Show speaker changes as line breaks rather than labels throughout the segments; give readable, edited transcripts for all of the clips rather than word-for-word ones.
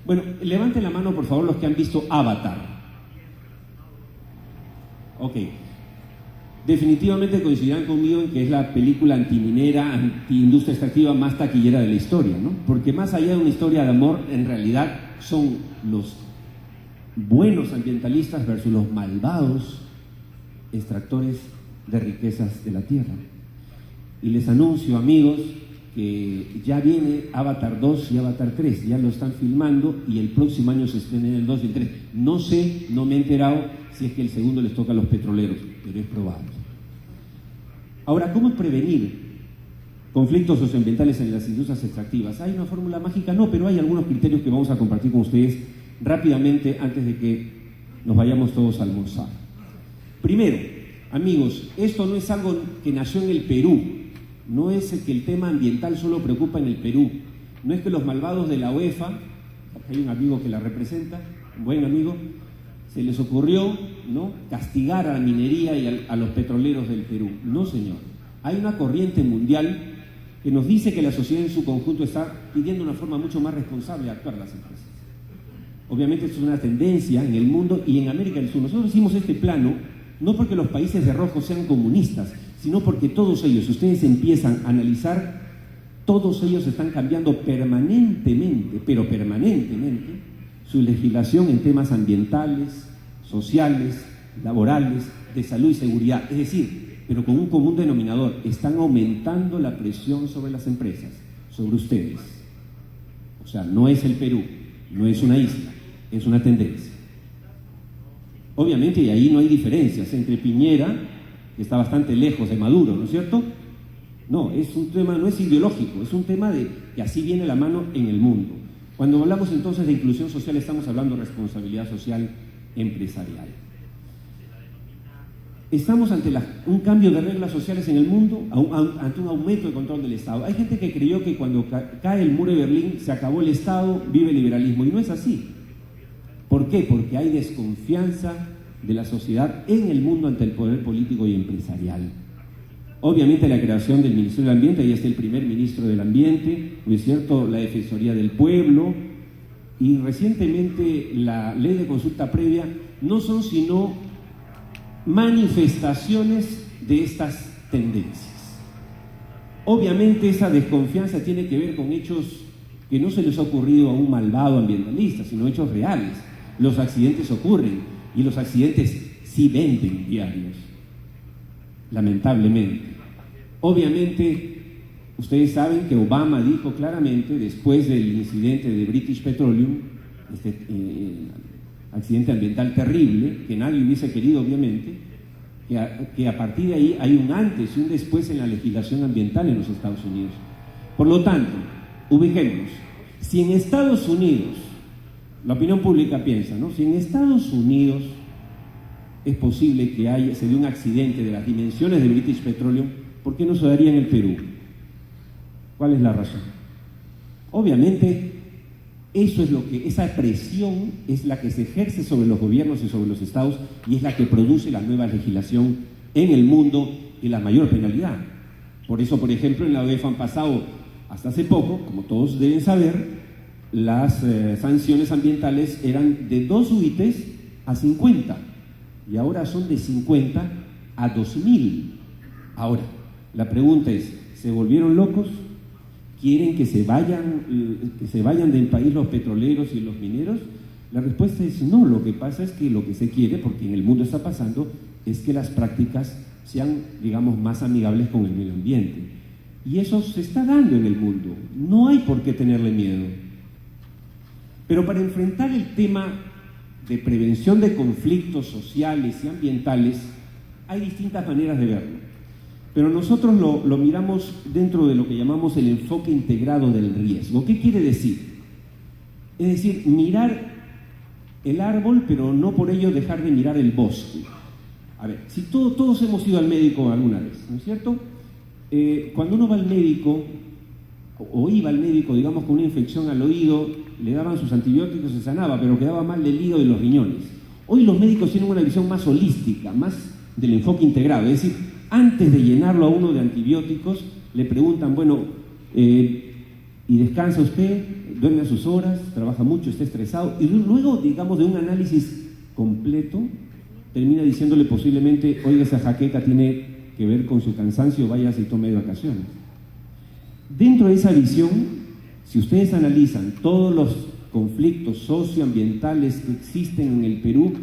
Bueno, levanten la mano por favor los que han visto Avatar. Ok. Definitivamente coincidirán conmigo en que es la película antiminera, antiindustria extractiva más taquillera de la historia, ¿no? Porque más allá de una historia de amor, en realidad son los buenos ambientalistas versus los malvados extractores de riquezas de la tierra. Y les anuncio, amigos, que ya viene Avatar 2 y Avatar 3, ya lo están filmando y el próximo año se estrena el 2 y el 3. No sé, no me he enterado si es que el segundo les toca a los petroleros, pero es probable. Ahora, ¿cómo prevenir conflictos socioambientales en las industrias extractivas? ¿Hay una fórmula mágica? No, pero hay algunos criterios que vamos a compartir con ustedes rápidamente antes de que nos vayamos todos a almorzar. Primero, amigos, esto no es algo que nació en el Perú. No es que el tema ambiental solo preocupa en el Perú. No es que los malvados de la UEFA, hay un amigo que la representa, un buen amigo, se les ocurrió, ¿no?, castigar a la minería y a los petroleros del Perú. No, señor. Hay una corriente mundial que nos dice que la sociedad en su conjunto está pidiendo una forma mucho más responsable de actuar las empresas. Obviamente esto es una tendencia en el mundo y en América del Sur. Nosotros hicimos este plano no porque los países de rojo sean comunistas, sino porque todos ellos, ustedes empiezan a analizar, todos ellos están cambiando permanentemente, pero permanentemente, su legislación en temas ambientales, sociales, laborales, de salud y seguridad. Es decir, pero con un común denominador, están aumentando la presión sobre las empresas, sobre ustedes. O sea, no es el Perú, no es una isla, es una tendencia. Obviamente, y ahí no hay diferencias entre Piñera, que está bastante lejos de Maduro, ¿no es cierto? No, es un tema, no es ideológico, es un tema de que así viene la mano en el mundo. Cuando hablamos entonces de inclusión social, estamos hablando de responsabilidad social empresarial. Estamos ante un cambio de reglas sociales en el mundo, ante un aumento de control del Estado. Hay gente que creyó que cuando cae el muro de Berlín se acabó el Estado, vive el liberalismo, y no es así. ¿Por qué? Porque hay desconfianza de la sociedad en el mundo ante el poder político y empresarial. Obviamente la creación del Ministerio del Ambiente, ahí está el primer ministro del Ambiente, ¿no es cierto?, la Defensoría del Pueblo, y recientemente la ley de consulta previa, no son sino manifestaciones de estas tendencias. Obviamente esa desconfianza tiene que ver con hechos que no se les ha ocurrido a un malvado ambientalista, sino hechos reales. Los accidentes ocurren y los accidentes sí venden diarios, lamentablemente. Obviamente, ustedes saben que Obama dijo claramente, después del incidente de British Petroleum, accidente ambiental terrible, que nadie hubiese querido, obviamente, que a partir de ahí hay un antes y un después en la legislación ambiental en los Estados Unidos. Por lo tanto, ubiquémonos. Si en Estados Unidos, la opinión pública piensa, ¿no?, si en Estados Unidos es posible que se dé un accidente de las dimensiones de British Petroleum, ¿por qué no se daría en el Perú? ¿Cuál es la razón? Obviamente, esa presión es la que se ejerce sobre los gobiernos y sobre los estados y es la que produce la nueva legislación en el mundo y la mayor penalidad. Por eso, por ejemplo, en la UEFA han pasado, hasta hace poco, como todos deben saber, las sanciones ambientales eran de 2 UITs a 50 y ahora son de 50 a 2000. Ahora, la pregunta es, ¿se volvieron locos? ¿Quieren que se vayan del país los petroleros y los mineros? La respuesta es no. Lo que pasa es que lo que se quiere, porque en el mundo está pasando, es que las prácticas sean, digamos, más amigables con el medio ambiente. Y eso se está dando en el mundo. No hay por qué tenerle miedo. Pero para enfrentar el tema de prevención de conflictos sociales y ambientales, hay distintas maneras de verlo. Pero nosotros lo miramos dentro de lo que llamamos el enfoque integrado del riesgo. ¿Qué quiere decir? Es decir, mirar el árbol, pero no por ello dejar de mirar el bosque. A ver, si todos hemos ido al médico alguna vez, ¿no es cierto? Cuando uno va al médico, o iba al médico, digamos, con una infección al oído, le daban sus antibióticos, se sanaba, pero quedaba mal del hígado y los riñones. Hoy los médicos tienen una visión más holística, más del enfoque integrado, es decir, antes de llenarlo a uno de antibióticos, le preguntan, bueno, ¿y y descansa usted, duerme a sus horas, trabaja mucho, está estresado, y luego, digamos, de un análisis completo, termina diciéndole posiblemente, oiga, esa jaqueca tiene que ver con su cansancio, váyase y tome de vacaciones. Dentro de esa visión, si ustedes analizan todos los conflictos socioambientales que existen en el Perú,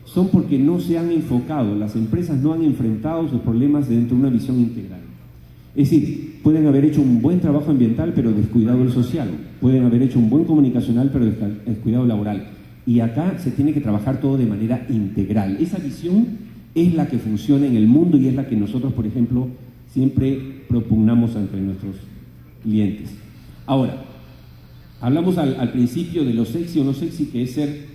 son porque no se han enfocado, las empresas no han enfrentado sus problemas dentro de una visión integral. Es decir, pueden haber hecho un buen trabajo ambiental, pero descuidado el social. Pueden haber hecho un buen comunicacional, pero descuidado laboral. Y acá se tiene que trabajar todo de manera integral. Esa visión es la que funciona en el mundo y es la que nosotros, por ejemplo, siempre propugnamos ante nuestros clientes. Ahora, hablamos al principio de lo sexy o no sexy que es ser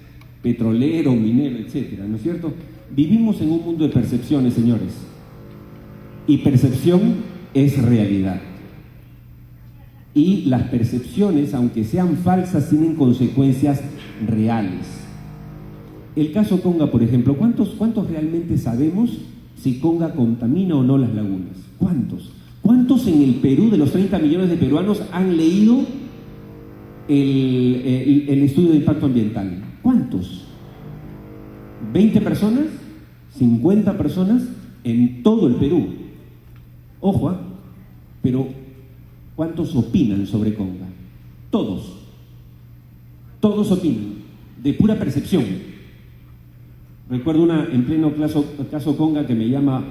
petrolero, minero, etcétera, ¿no es cierto? Vivimos en un mundo de percepciones, señores. Y percepción es realidad. Y las percepciones, aunque sean falsas, tienen consecuencias reales. El caso Conga, por ejemplo, ¿cuántos realmente sabemos si Conga contamina o no las lagunas? ¿Cuántos? ¿Cuántos en el Perú, de los 30 millones de peruanos, han leído el estudio de impacto ambiental? ¿Cuántos? ¿20 personas? ¿50 personas? En todo el Perú. Ojo, pero ¿cuántos opinan sobre Conga? Todos. Todos opinan, de pura percepción. Recuerdo en pleno caso Conga que me llama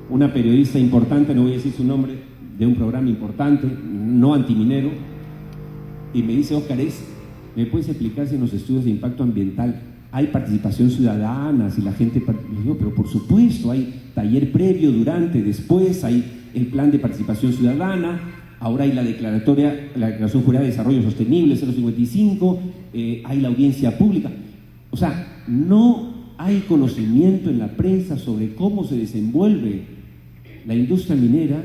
una periodista importante, no voy a decir su nombre, de un programa importante, no antiminero, y me dice, Óscar, ¿me puedes explicar si en los estudios de impacto ambiental hay participación ciudadana? Si la gente... Digo, pero por supuesto, hay taller previo, durante, después, hay el plan de participación ciudadana, ahora hay la declaración jurada de desarrollo sostenible, 055, hay la audiencia pública. O sea, no hay conocimiento en la prensa sobre cómo se desenvuelve la industria minera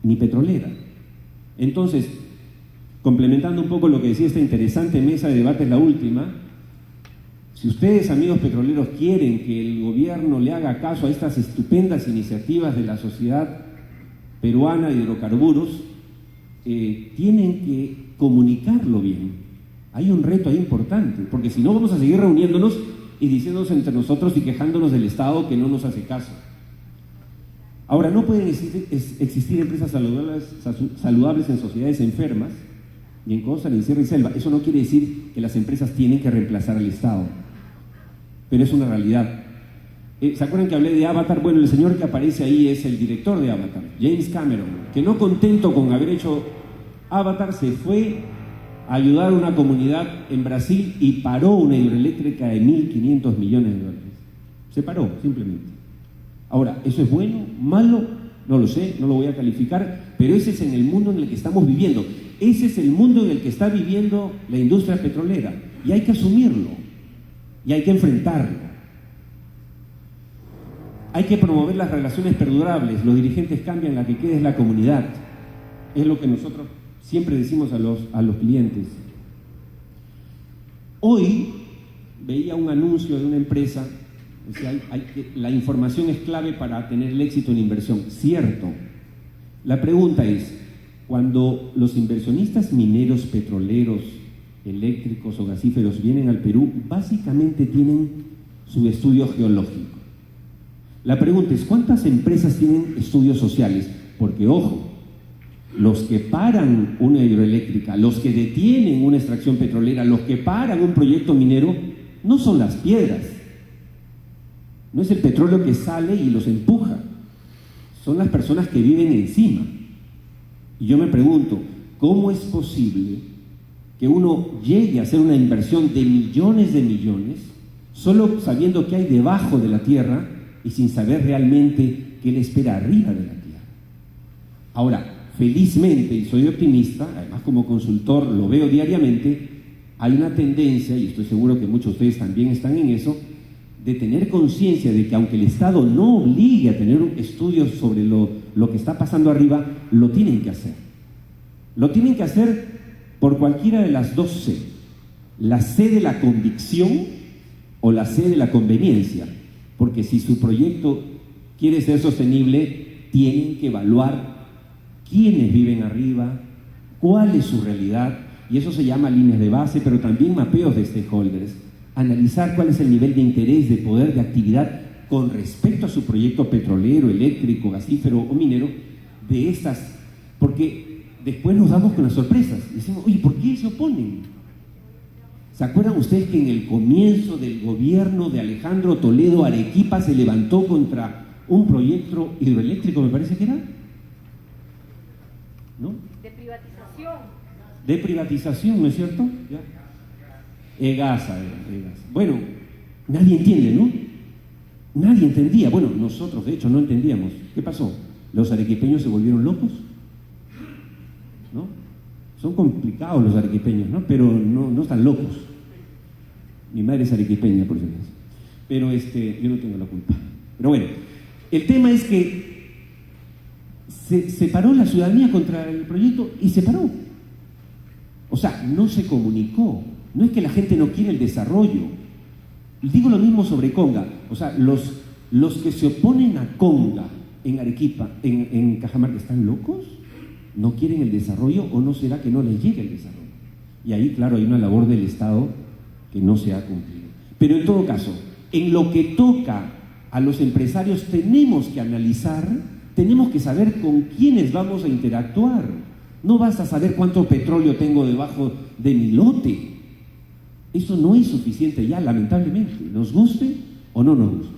ni petrolera. Entonces, complementando un poco lo que decía esta interesante mesa de debates, la última, si ustedes, amigos petroleros, quieren que el gobierno le haga caso a estas estupendas iniciativas de la Sociedad Peruana de Hidrocarburos, tienen que comunicarlo bien. Hay un reto ahí importante, porque si no vamos a seguir reuniéndonos y diciéndonos entre nosotros y quejándonos del Estado que no nos hace caso. Ahora, no pueden existir empresas saludables en sociedades enfermas, y en costa, en sierra y selva. Eso no quiere decir que las empresas tienen que reemplazar al Estado, pero es una realidad. ¿Se acuerdan que hablé de Avatar? Bueno, el señor que aparece ahí es el director de Avatar, James Cameron, que no contento con haber hecho Avatar, se fue a ayudar a una comunidad en Brasil y paró una hidroeléctrica de 1.500 millones de dólares. Se paró, simplemente. Ahora, ¿eso es bueno? ¿Malo? No lo sé, no lo voy a calificar, pero ese es en el mundo en el que estamos viviendo. Ese es el mundo en el que está viviendo la industria petrolera, y hay que asumirlo, y hay que enfrentarlo. Hay que promover las relaciones perdurables, los dirigentes cambian, la que queda es la comunidad. Es lo que nosotros siempre decimos a los clientes. Hoy veía un anuncio de una empresa, decía, la información es clave para tener el éxito en inversión. Cierto. La pregunta es, cuando los inversionistas mineros, petroleros, eléctricos o gasíferos vienen al Perú, básicamente tienen su estudio geológico. La pregunta es, ¿cuántas empresas tienen estudios sociales? Porque, ojo, los que paran una hidroeléctrica, los que detienen una extracción petrolera, los que paran un proyecto minero, no son las piedras. No es el petróleo que sale y los empuja. Son las personas que viven encima. Y yo me pregunto, ¿cómo es posible que uno llegue a hacer una inversión de millones solo sabiendo qué hay debajo de la tierra y sin saber realmente qué le espera arriba de la tierra? Ahora, felizmente, y soy optimista, además como consultor lo veo diariamente, hay una tendencia, y estoy seguro que muchos de ustedes también están en eso, de tener conciencia de que aunque el Estado no obligue a tener estudios sobre lo que está pasando arriba, lo tienen que hacer. Lo tienen que hacer por cualquiera de las dos C. La C de la convicción o la C de la conveniencia. Porque si su proyecto quiere ser sostenible, tienen que evaluar quiénes viven arriba, cuál es su realidad, y eso se llama líneas de base, pero también mapeos de stakeholders, analizar cuál es el nivel de interés, de poder, de actividad con respecto a su proyecto petrolero, eléctrico, gasífero o minero, de estas, porque después nos damos con las sorpresas, decimos, oye, ¿por qué se oponen? ¿Se acuerdan ustedes que en el comienzo del gobierno de Alejandro Toledo, Arequipa se levantó contra un proyecto hidroeléctrico, me parece que era? ¿No?
De privatización.
De privatización, ¿no es cierto? ¿Ya? EGASA. Bueno, nadie entiende, ¿no? Nadie entendía. Bueno, nosotros de hecho no entendíamos. ¿Qué pasó? ¿Los arequipeños se volvieron locos? ¿No? Son complicados los arequipeños, ¿no? Pero no están locos. Mi madre es arequipeña, por ejemplo. Pero yo no tengo la culpa. Pero bueno, el tema es que se paró la ciudadanía contra el proyecto y se paró. O sea, no se comunicó. No es que la gente no quiere el desarrollo. Y digo lo mismo sobre Conga. O sea, los que se oponen a Conga en Arequipa, en Cajamarca, ¿están locos? ¿No quieren el desarrollo o no será que no les llegue el desarrollo? Y ahí, claro, hay una labor del Estado que no se ha cumplido. Pero en todo caso, en lo que toca a los empresarios tenemos que analizar, tenemos que saber con quiénes vamos a interactuar. No basta saber cuánto petróleo tengo debajo de mi lote. Eso no es suficiente ya, lamentablemente, nos guste o no nos guste.